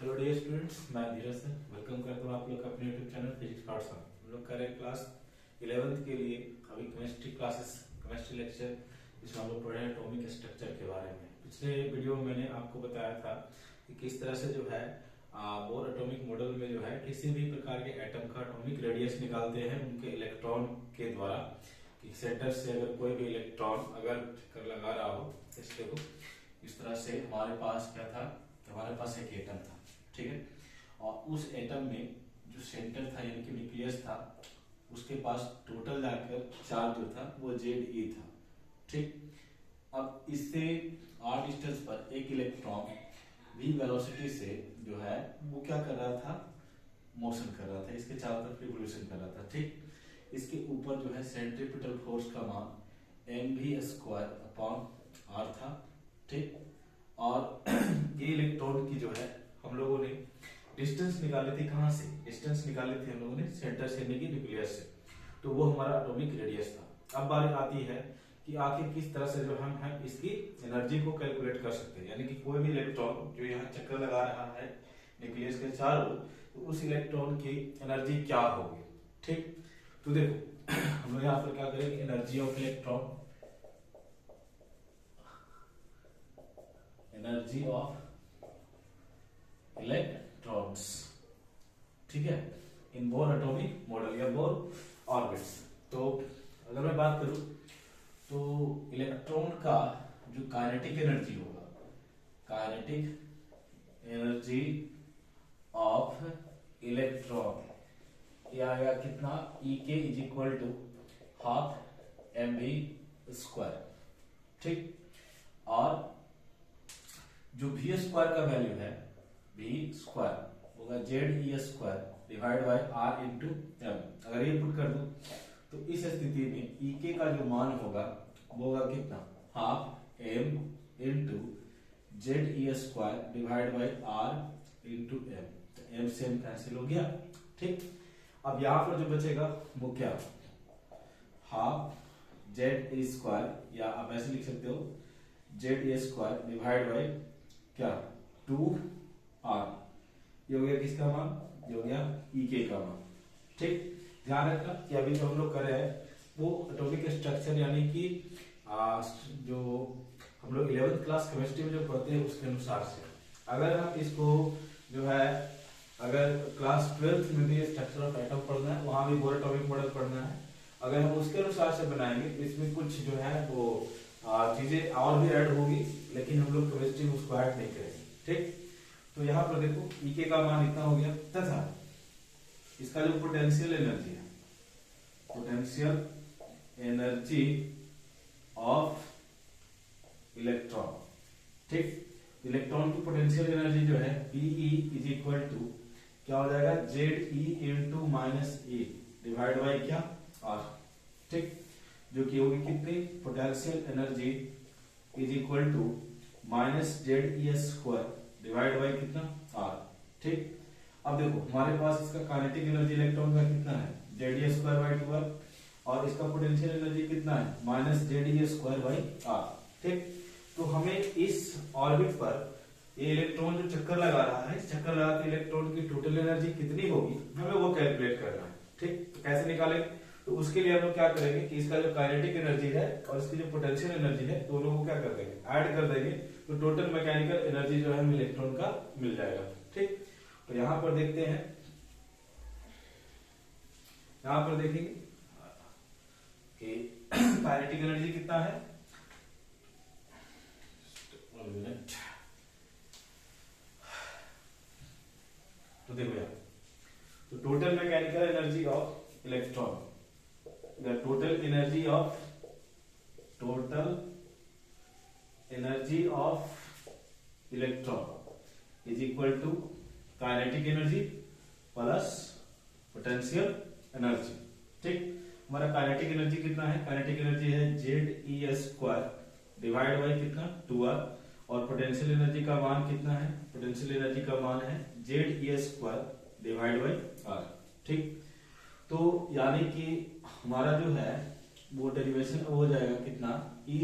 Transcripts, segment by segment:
Hello dear students, मैं धीरज sir welcome करता हूँ आप लोग का अपने यूट्यूब चैनल फिजिक्स पार्ट्स में। हम लोग कर रहे हैं क्लास 11th के लिए अभी केमिस्ट्री क्लासेस, केमिस्ट्री लेक्चर, जिसमें हम लोग पढ़ रहे हैं एटॉमिक स्ट्रक्चर के बारे में। पिछले वीडियो में मैंने आपको बताया था कि किस तरह से जो है बोर एटॉमिक मॉडल में जो है किसी भी प्रकार के एटम का एटॉमिक रेडियस निकालते हैं उनके इलेक्ट्रॉन के द्वारा, कि सेंटर से अगर कोई भी इलेक्ट्रॉन अगर चक्कर लगा रहा हो, इसलिए को इस तरह से हमारे पास क्या था, हमारे पास एक एटम था, ठीक है। और उस एटम में जो सेंटर था यानी कि न्यूक्लियस था, उसके पास टोटल जाकर चार्ज जो था वो Ze था, ठीक। अब इससे r डिस्टेंस पर एक इलेक्ट्रॉन v वेलोसिटी से जो है वो क्या कर रहा था, मोशन कर रहा था, इसके चारों तरफ रिवोल्यूशन कर रहा था, ठीक। इसके ऊपर जो है सेंट्रीपिटल फोर्स का मान mv² था, ठीक। और ये इलेक्ट्रॉन की जो है हम लोगों ने डिस्टेंस निकाली थी, कहां से डिस्टेंस निकाली थी हम लोगों ने, सेंटर से यानी कि न्यूक्लियस से, तो वो हमारा एटॉमिक रेडियस था। अब बात आती है कि आखिर किस तरह से जो हम इसकी एनर्जी को कैलकुलेट कर सकते हैं, यानी कि कोई भी इलेक्ट्रॉन जो यहाँ चक्कर लगा रहा है न्यूक्लियस के चारों, तो उस इलेक्ट्रॉन की एनर्जी क्या होगी, ठीक। तो देखो हम लोग यहाँ पर क्या करेंगे, energy of electron, energy of electrons, ठीक है, इन बोर एटॉमिक मॉडल या बोर ऑर्बिट्स। तो अगर मैं बात करूं तो इलेक्ट्रॉन का जो काइनेटिक एनर्जी होगा, काइनेटिक एनर्जी ऑफ इलेक्ट्रॉन, ये आएगा कितना, E k = ½ mv², ठीक। और जो v² का वैल्यू है, v² होगा Ze² divide by r into m। अगर ये पुट कर दूं तो इस स्थिति में E k का जो मान होगा वो होगा कितना, ½ m into Ze² divide by r into m। तो m से m कैंसिल हो गया, ठीक। अब यहां पर जो बचेगा वो क्या, ½ Ze², या आप ऐसे लिख सकते हो Ze² डिवाइड बाय क्या, 2r। ये हो गया किसका मान, ये हो गया E k का मान, ठीक। ध्यान रखना कि अभी जो हम लोग कर रहे हैं वो एटॉमिक स्ट्रक्चर यानी कि जो हम लोग 11th क्लास केमिस्ट्री में जो पढ़ते हैं उसके अनुसार से। अगर हम इसको जो है, अगर क्लास 12th में भी स्ट्रक्चर ऑफ एटम पढ़ना है, वहां भी बोर एटॉमिक मॉडल पढ़ना है, अगर हम उसके अनुसार से बनाएंगे तो इसमें कुछ जो है वो चीजें और भी ऐड होगी, लेकिन हम लोग केमिस्ट्री में उसको ऐड नहीं करेंगे, ठीक। तो यहाँ पर देखो E k का मान इतना हो गया, तथा इसका जो पोटेंशियल एनर्जी है, पोटेंशियल एनर्जी ऑफ इलेक्ट्रॉन, ठीक। इलेक्ट्रॉन की पोटेंशियल एनर्जी जो है Pe = क्या हो जाएगा, Ze into -e divide by क्या, r, ठीक। जो कि होगी कितनी, potential energy = -Ze² divide by कितना, r, ठीक। अब देखो हमारे पास इसका काइनेटिक एनर्जी इलेक्ट्रॉन का कितना है, Ze²/2r, और इसका पोटेंशियल एनर्जी कितना है, -Ze²/r, ठीक। तो हमें इस ऑर्बिट पर ये इलेक्ट्रॉन जो चक्कर लगा रहा है, चक्कर लगा के इलेक्ट्रॉन की टोटल एनर्जी कितनी होगी हमें वो कैलकुलेट करना है, ठीक। तो कैसे निकालेंगे, तो उसके लिए हम लोग क्या करेंगे कि इसका जो काइनेटिक एनर्जी है और इसकी जो पोटेंशियल एनर्जी है दोनों को क्या कर देंगे, ऐड कर देंगे, तो टोटल मैकेनिकल एनर्जी जो है हमें इलेक्ट्रॉन का मिल जाएगा, ठीक। तो यहां पर देखते हैं, यहां पर देखेंगे कि काइनेटिक एनर्जी कितना है, 1 मिनट। तो देखो यार, तो total mechanical energy of electron, total energy of electron is equal to kinetic energy plus potential energy, ठीक। हमारा काइनेटिक एनर्जी कितना है, काइनेटिक एनर्जी है Ze² डिवाइड बाई कितना, 2r, और पोटेंशियल एनर्जी का मान कितना है, पोटेंशियल एनर्जी का मान है Ze² डिवाइड बाई r, ठीक। तो यानी कि हमारा जो है वो डेरिवेशन हो जाएगा कितना, E =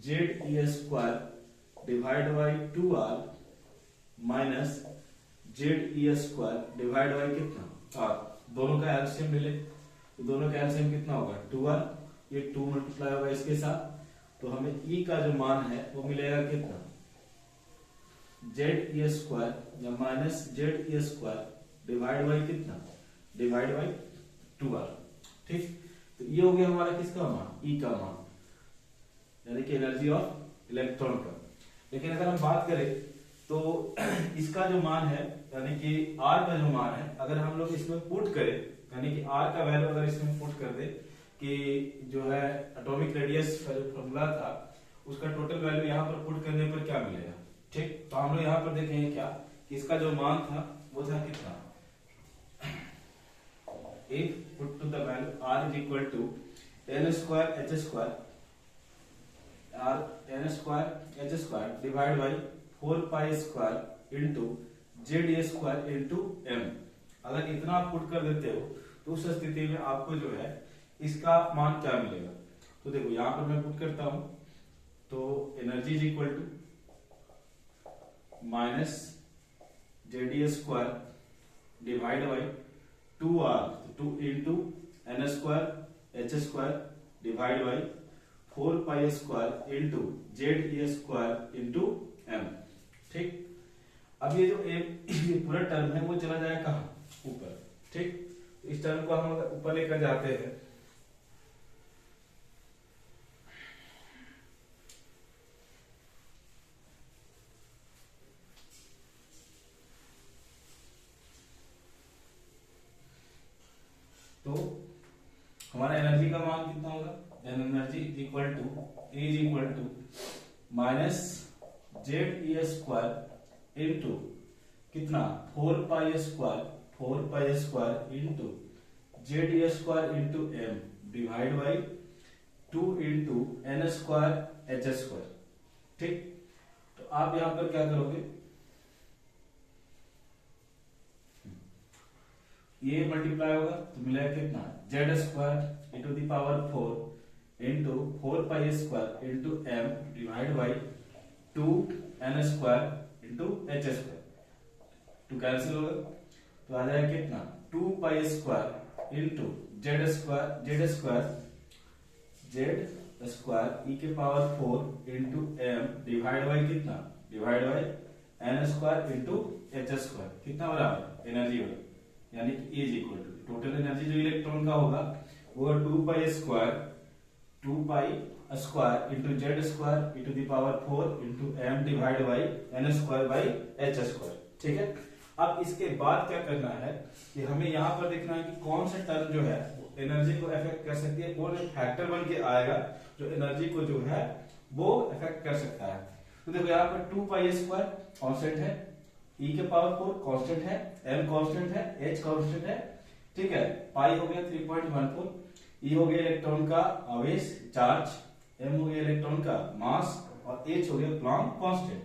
Ze² divide by 2r minus ZE² divide by कितना r, दोनों का एलसीएम ले ले तो दोनों का एलसीएम कितना होगा 2r, ये 2 मल्टीप्लाई होगा इसके साथ, तो हमें E का जो मान है वो मिलेगा कितना ZE² या माइनस ZE² डिवाइड बाई कितना, डिवाइड बाई 2r। ठीक, तो ये हो गया हमारा किसका मान, E का मान, यानी कि एनर्जी ऑफ इलेक्ट्रॉन का। लेकिन अगर हम बात करें तो इसका जो मान है यानी कि R का जो मान है, अगर हम लोग इसमें पुट करें यानी कि R का वैल्यू अगर इसमें पुट कर दे कि जो है एटॉमिक रेडियस का जो फॉर्मूला था उसका टोटल वैल्यू यहाँ पर पुट करने पर क्या मिलेगा। ठीक, तो हम लोग यहाँ पर देखेंगे क्या कि इसका जो मान था वो था कितना, if put to the value r is equal to n square h square r n square h square divided by 4 pi square into z square into m। अगर इतना आप पुट कर देते हो तो उस स्थिति में आपको जो है इसका मान क्या मिलेगा। तो देखो यहाँ पर मैं पुट करता हूं तो energy is equal to minus Z E square divide by 2r 2 into n square h square divide by 4 pi square into Z A square into m. ठीक, अब ये जो ये पूरा टर्म है वो चला जाएगा कहाँ, ऊपर। ठीक, इस टर्म को हम ऊपर लेकर जाते हैं तो हमारा एनर्जी का मान कितना होगा, energy is equal to minus Z A square into कितना 4 pi square into Z A square into M divide by 2 into n square h square. ठीक, तो आप यहां पर क्या करोगे, ये मल्टीप्लाई होगा तो मिलेगा कितना Z square into the power 4 into 4 pi square into M divide by 2 N square into H square. Two cancel होगा तो आ जाएगा कितना 2 pi square into Z square E के power 4 into M divide by कितना, divide by N square into H square. कितना बराबर energy होगा, यानी कि is equal to total energy जो इलेक्ट्रॉन का होगा वो 2 pi square into Z square into the power 4 into M divide by N square by h square. ठीक है, अब इसके बाद क्या करना है कि हमें यहाँ पर देखना है कि कौन सा टर्म जो है एनर्जी को अफेक्ट कर सकती है, कौन फैक्टर बन के आएगा जो एनर्जी को जो है वो अफेक्ट कर सकता है। तो देखो यहाँ पर 2 पाई स्क्वायर कॉन्स्टेंट है, ई के पावर 4 कांस्टेंट है, एम कांस्टेंट है, एच कांस्टेंट है। ठीक है, पाई हो गया 3.14, ई हो गया इलेक्ट्रॉन का आवेश चार्ज, एम हो गया इलेक्ट्रॉन का मास और एच हो गया प्लैंक कांस्टेंट।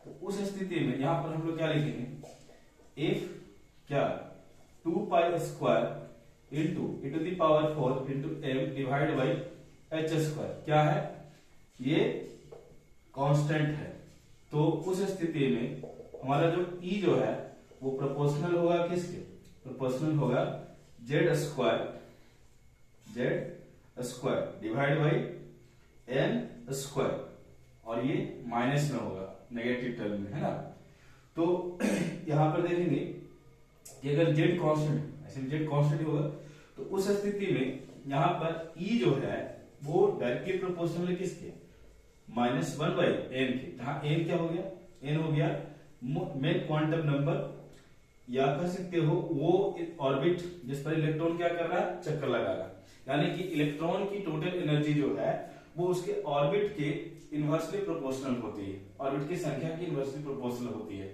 तो उस स्थिति में यहां पर हम लोग क्या लिखेंगे, इफ क्या 2 pi square into E to the power 4 into M divide by h square क्या है, ये कांस्टेंट है। तो उस स्थिति में हमारा जो ई जो है वो प्रोपोर्शनल होगा किसके, प्रोपोर्शनल होगा Z square divide by N square, और ये माइनस में होगा नेगेटिव टर्म में, है ना। तो यहां पर देखेंगे कि अगर जेड कांस्टेंट ऐसे जेड कांस्टेंट होगा तो उस स्थिति में यहां पर ई जो है वो डायरेक्टली प्रोपोर्शनल है किसके, -1 बाई एन के। जहां एन क्या हो गया, एन हो गया मेन क्वांटम नंबर, या कह सकते हो वो ऑर्बिट जिस पर इलेक्ट्रॉन क्या कर रहा है, चक्कर लगा रहा है। यानी कि इलेक्ट्रॉन की टोटल एनर्जी जो है वो उसके ऑर्बिट के इनवर्सली प्रोपोर्शनल होती है, ऑर्बिट की संख्या की इनवर्सली प्रोपोर्शनल होती है।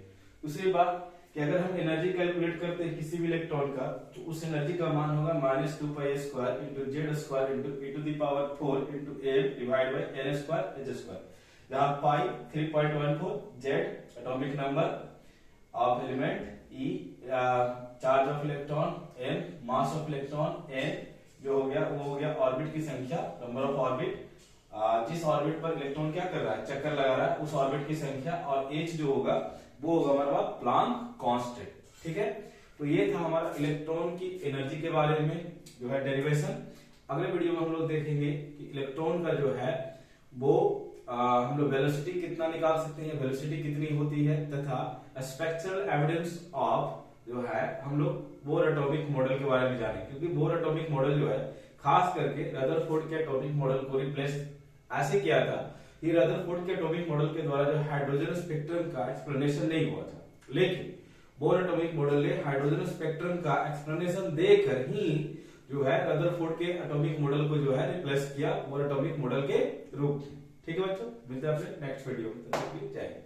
दूसरी बात कि अगर हम एनर्जी कैलकुलेट करते हैं किसी भी इलेक्ट्रॉन का तो उस एनर्जी का मान होगा -2 pi square into Z square into E to the power 4 into M divide by N square h square. यहाँ pi 3.14, Z atomic number of element, E charge of electron, n mass of electron, n जो हो गया वो हो गया orbit की संख्या, number of orbit, जिस ऑर्बिट पर इलेक्ट्रॉन क्या कर रहा है, चक्कर लगा रहा है, उस ऑर्बिट की संख्या, और h जो होगा वो होगा हमारा प्लांक कांस्टेंट। ठीक है, तो ये था हमारा इलेक्ट्रॉन की एनर्जी के बारे में जो है डेरिवेशन। अगले वीडियो में हम लोग देखेंगे कि इलेक्ट्रॉन का जो है वो हम लोग वेलोसिटी कितना निकाल सकते हैं, वेलोसिटी कितनी होती है, तथा स्पेक्ट्रल एविडेंस ऑफ जो है हम लोग बोर एटॉमिक मॉडल के बारे में जाने, क्योंकि बोर एटॉमिक मॉडल जो है खास करके रदरफोर्ड के एटॉमिक मॉडल को रिप्लेस ऐसे किया था कि रदरफोर्ड के एटॉमिक मॉडल के द्वारा जो हाइड्रोजन स्पेक्ट्रम का एक्सप्लेनेशन नहीं हुआ था, लेकिन बोर एटॉमिक मॉडल ने हाइड्रोजन स्पेक्ट्रम का एक्सप्लेनेशन देकर ही जो है रदरफोर्ड के एटॉमिक मॉडल को जो है रिप्लेस किया बोर एटॉमिक मॉडल के रूप में। ठीक है बच्चों, मिलते हैं आपसे नेक्स्ट वीडियो में, तब तक के लिए जय हिंद।